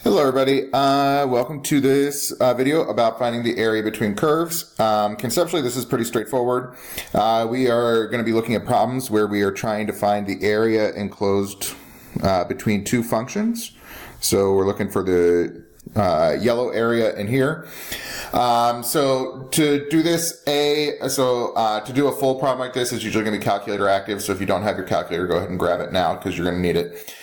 Hello everybody, welcome to this video about finding the area between curves. Conceptually this is pretty straightforward. We are going to be looking at problems where we are trying to find the area enclosed between two functions. So we're looking for the yellow area in here. So to do this, to do a full problem like this is usually going to be calculator active. So if you don't have your calculator, go ahead and grab it now because you're going to need it.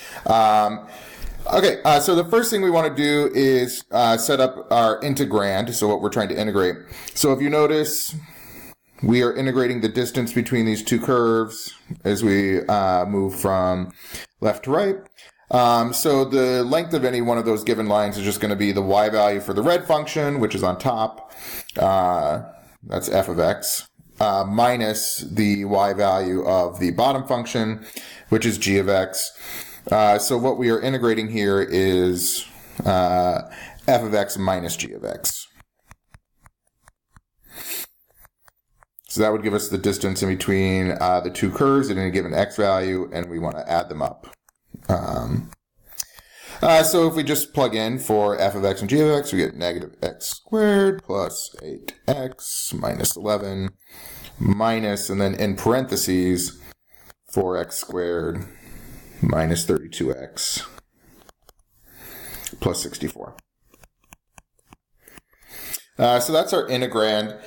Okay, so the first thing we want to do is set up our integrand, so what we're trying to integrate. So if you notice, we are integrating the distance between these two curves as we move from left to right. So the length of any one of those given lines is just going to be the y value for the red function, which is on top, that's f of x, minus the y value of the bottom function, which is g of x. So what we are integrating here is f of x minus g of x. So that would give us the distance in between the two curves at any given x value, and we want to add them up. So if we just plug in for f of x and g of x, we get negative x squared plus 8x minus 11 minus, and then in parentheses, 4x squared minus 32x plus 64. So that's our integrand.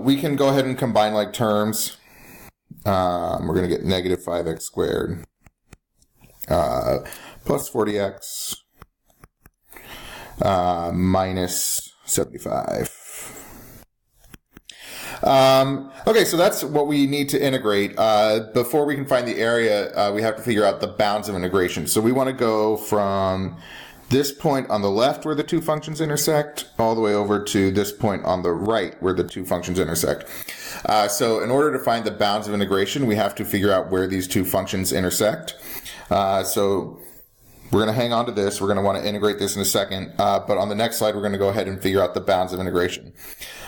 We can go ahead and combine like terms. We're going to get negative 5x squared plus 40x minus 75. Okay, so that's what we need to integrate. Before we can find the area, we have to figure out the bounds of integration. So we want to go from this point on the left where the two functions intersect all the way over to this point on the right where the two functions intersect. So in order to find the bounds of integration, we have to figure out where these two functions intersect. So we're going to hang on to this. We're going to want to integrate this in a second. But on the next slide, we're going to go ahead and figure out the bounds of integration.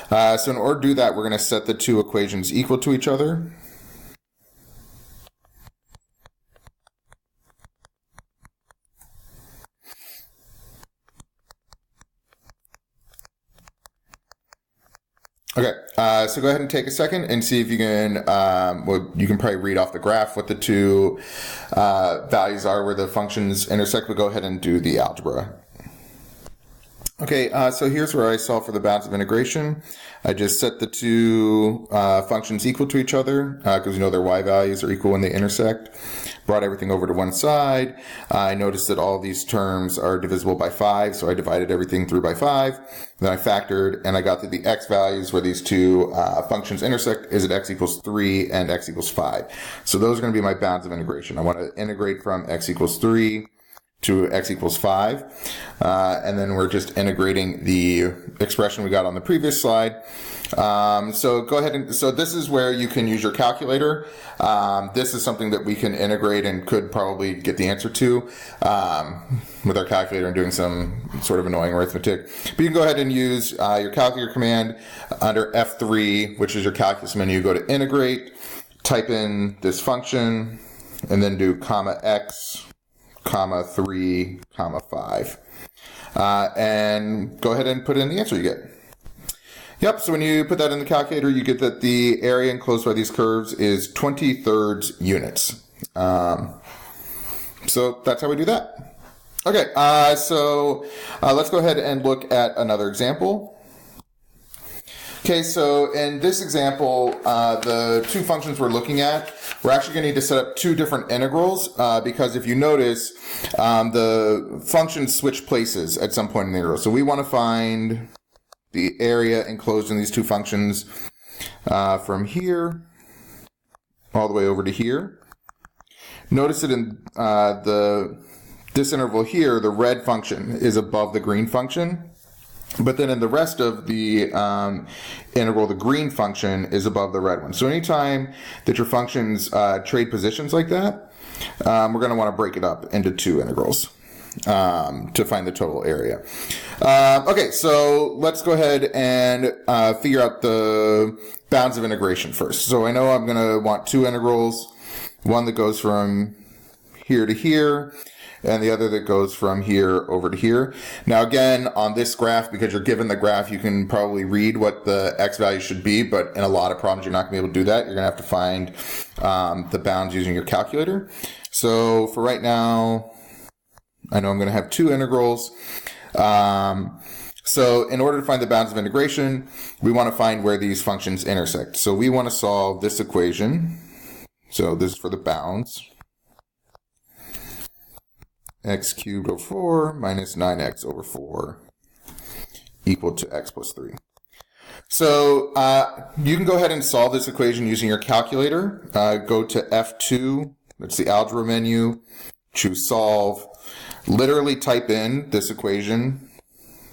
So in order to do that, we're going to set the two equations equal to each other. Okay, so go ahead and take a second and see if you can, well, you can probably read off the graph what the two values are where the functions intersect, but go ahead and do the algebra. Okay, so here's where I solve for the bounds of integration. I just set the two functions equal to each other because you know their y values are equal when they intersect. Brought everything over to one side. I noticed that all these terms are divisible by 5, so I divided everything through by 5. Then I factored, and I got that the x values where these two functions intersect is at x equals 3 and x equals 5. So those are going to be my bounds of integration. I want to integrate from x equals 3 to x equals 5. And then we're just integrating the expression we got on the previous slide. So go ahead and, so this is where you can use your calculator. This is something that we can integrate and could probably get the answer to with our calculator and doing some sort of annoying arithmetic. But you can go ahead and use your calculator command under F3, which is your calculus menu. Go to integrate, type in this function, and then do comma x, comma 3, comma 5. And go ahead and put in the answer you get. Yep, so when you put that in the calculator, you get that the area enclosed by these curves is 20/3 units. So that's how we do that. Okay, so let's go ahead and look at another example. Okay, so in this example, the two functions we're looking at, we're actually going to need to set up two different integrals because if you notice, the functions switch places at some point in the integral. So we want to find the area enclosed in these two functions from here all the way over to here. Notice that in this interval here, the red function is above the green function. But then in the rest of the integral, the green function is above the red one. So anytime that your functions trade positions like that, we're going to want to break it up into two integrals to find the total area. Okay, so let's go ahead and figure out the bounds of integration first. So I know I'm going to want two integrals, one that goes from here to here, and the other that goes from here over to here. Now again, on this graph, because you're given the graph, you can probably read what the x value should be, but in a lot of problems, you're not going to be able to do that. You're going to have to find the bounds using your calculator. So for right now, I know I'm going to have two integrals. So in order to find the bounds of integration, we want to find where these functions intersect. So we want to solve this equation. So this is for the bounds. X cubed over 4 minus 9x over 4 equal to x plus 3. So you can go ahead and solve this equation using your calculator. Go to F2, that's the algebra menu, choose solve, literally type in this equation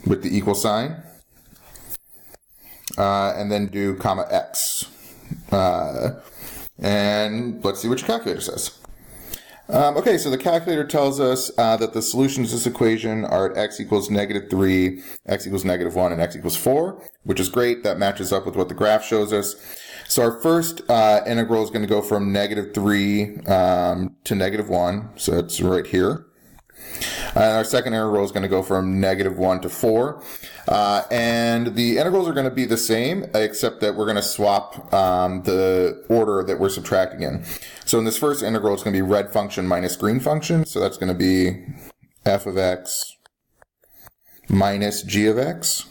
with the equal sign, and then do comma x. And let's see what your calculator says. Okay, so the calculator tells us that the solutions to this equation are at x equals -3, x equals -1, and x equals 4, which is great. That matches up with what the graph shows us. So our first integral is going to go from -3 to -1, so it's right here. And our second integral is going to go from -1 to 4. And the integrals are going to be the same, except that we're going to swap the order that we're subtracting in. So in this first integral, it's going to be red function minus green function. So that's going to be f of x minus g of x.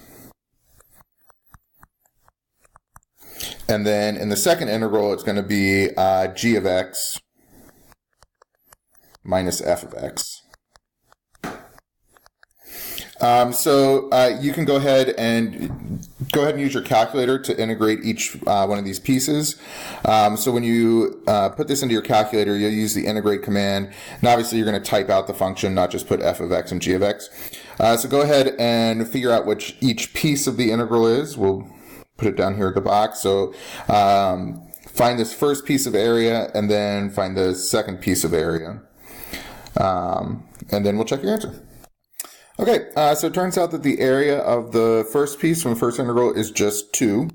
And then in the second integral, it's going to be g of x minus f of x. So you can go ahead and use your calculator to integrate each one of these pieces. So when you put this into your calculator, you'll use the integrate command. And obviously, you're going to type out the function, not just put f of x and g of x. So go ahead and figure out which each piece of the integral is. We'll put it down here at the box. So find this first piece of area, and then find the second piece of area. And then we'll check your answer. Okay, so it turns out that the area of the first piece from the first integral is just 2.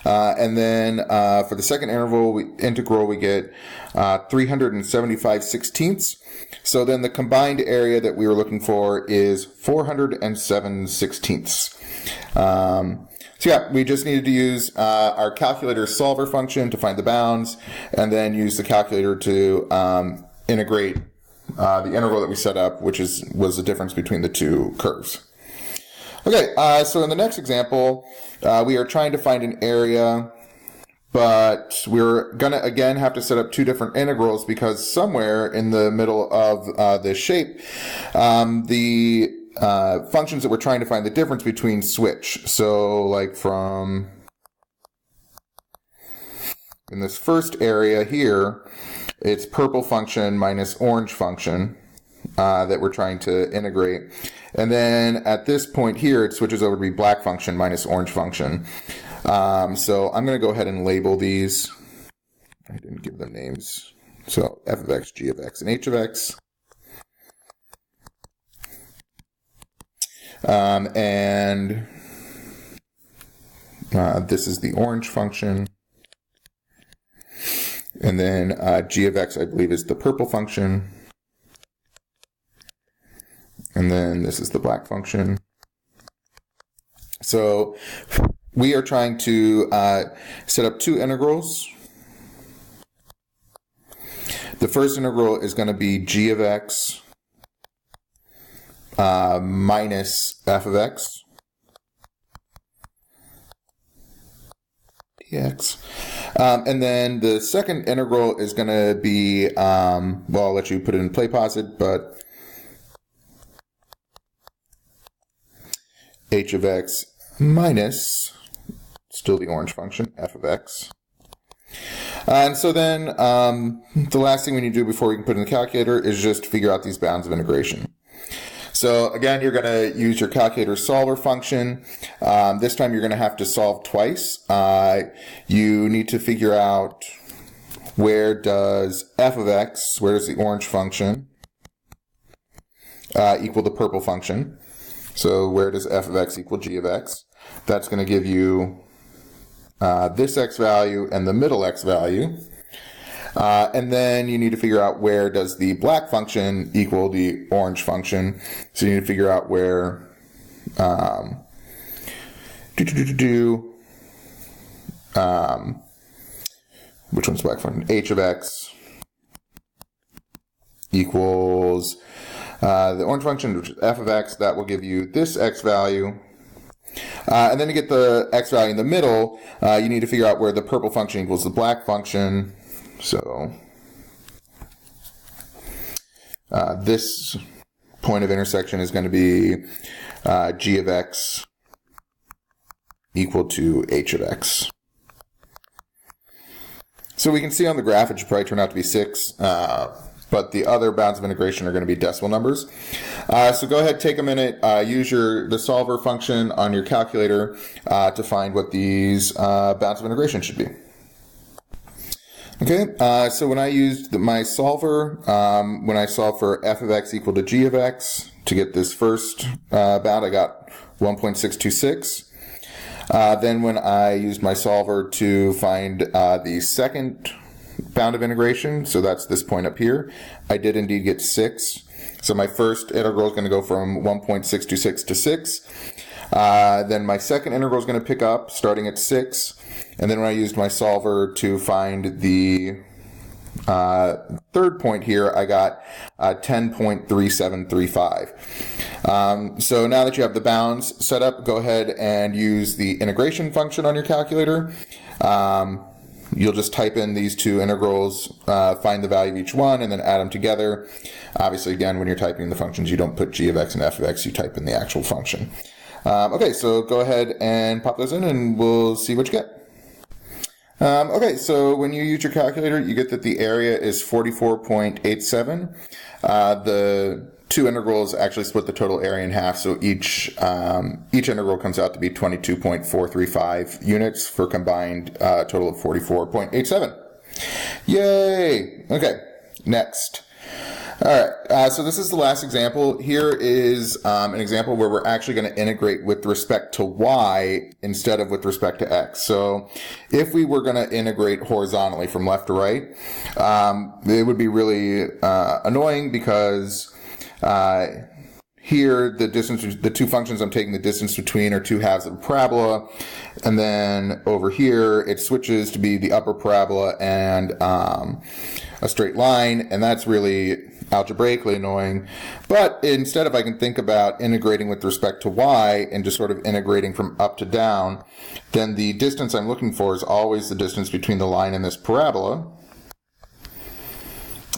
And then for the second integral, we get 375/16. So then the combined area that we were looking for is 407/16. So yeah, we just needed to use our calculator solver function to find the bounds, and then use the calculator to integrate the integral that we set up, which was the difference between the two curves. Okay, so in the next example, we are trying to find an area, but we're going to again have to set up two different integrals because somewhere in the middle of this shape, the functions that we're trying to find the difference between switch. So like from in this first area here, it's purple function minus orange function that we're trying to integrate. And then at this point here, it switches over to be black function minus orange function. So I'm going to go ahead and label these. I didn't give them names. So f of x, g of x, and h of x. And this is the orange function. And then g of x, I believe, is the purple function. And then this is the black function. So we are trying to set up two integrals. The first integral is going to be g of x minus f of x dx. And then the second integral is going to be, well, I'll let you put it in play posit, but h of x minus, still the orange function, f of x. And so then the last thing we need to do before we can put in the calculator is just figure out these bounds of integration. So again, you're going to use your calculator solver function. This time you're going to have to solve twice. You need to figure out where does f of x, where does the orange function, equal the purple function. So where does f of x equal g of x? That's going to give you this x value and the middle x value. And then you need to figure out where does the black function equal the orange function. So you need to figure out where which one's black function? H of x equals the orange function, which is f of x. That will give you this x value. And then to get the x value in the middle, you need to figure out where the purple function equals the black function. So this point of intersection is going to be g of x equal to h of x. So we can see on the graph it should probably turn out to be 6, but the other bounds of integration are going to be decimal numbers. So go ahead, take a minute, use the solver function on your calculator to find what these bounds of integration should be. Okay, so when I used my solver, when I solved for f of x equal to g of x to get this first bound, I got 1.626. Then when I used my solver to find the second bound of integration, so that's this point up here, I did indeed get 6. So my first integral is going to go from 1.626 to 6. Then my second integral is going to pick up starting at 6. And then when I used my solver to find the third point here, I got 10.3735. So now that you have the bounds set up, go ahead and use the integration function on your calculator. You'll just type in these two integrals, find the value of each one, and then add them together. Obviously, again, when you're typing the functions, you don't put g of x and f of x, you type in the actual function. Okay, so go ahead and pop those in, and we'll see what you get. Okay, so when you use your calculator, you get that the area is 44.87. The two integrals actually split the total area in half, so each integral comes out to be 22.435 units for a combined total of 44.87. Yay! Okay, next. All right, so this is the last example. Here is an example where we're actually going to integrate with respect to y instead of with respect to x. So if we were going to integrate horizontally from left to right, it would be really annoying because here the two functions I'm taking the distance between are two halves of a parabola, and then over here it switches to be the upper parabola and a straight line, and that's really algebraically annoying. But instead, if I can think about integrating with respect to y and just sort of integrating from up to down, then the distance I'm looking for is always the distance between the line and this parabola,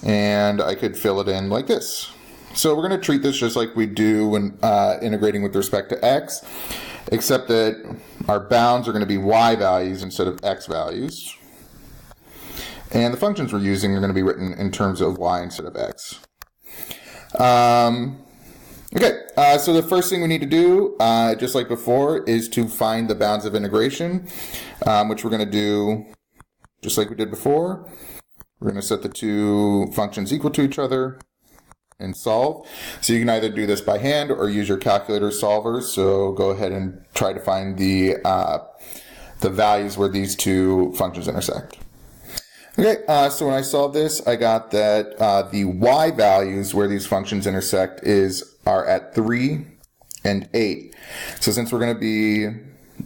and I could fill it in like this. So we're going to treat this just like we do when integrating with respect to x, except that our bounds are going to be y values instead of x values. And the functions we're using are going to be written in terms of y instead of x. Okay, so the first thing we need to do, just like before, is to find the bounds of integration, which we're going to do just like we did before. We're going to set the two functions equal to each other and solve. So you can either do this by hand or use your calculator solver. So go ahead and try to find the values where these two functions intersect. Okay, so when I solved this, I got that the y values where these functions intersect are at 3 and 8. So since we're going to be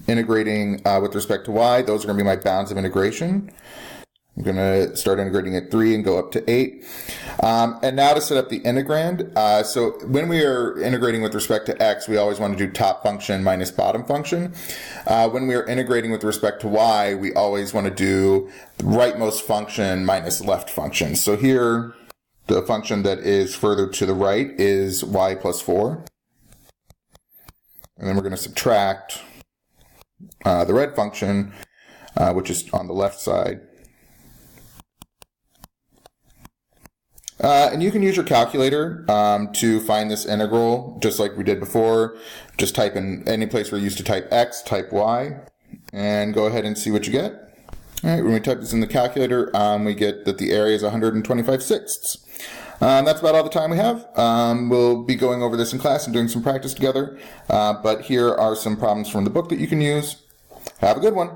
integrating with respect to y, those are going to be my bounds of integration. I'm going to start integrating at 3 and go up to 8. And now to set up the integrand. So when we are integrating with respect to x, we always want to do top function minus bottom function. When we are integrating with respect to y, we always want to do the rightmost function minus left function. So here, the function that is further to the right is y plus 4. And then we're going to subtract the red function, which is on the left side. And you can use your calculator to find this integral, just like we did before. Just type in any place where you used to type x, type y, and go ahead and see what you get. All right, when we type this in the calculator, we get that the area is 125/6. That's about all the time we have. We'll be going over this in class and doing some practice together. But here are some problems from the book that you can use. Have a good one.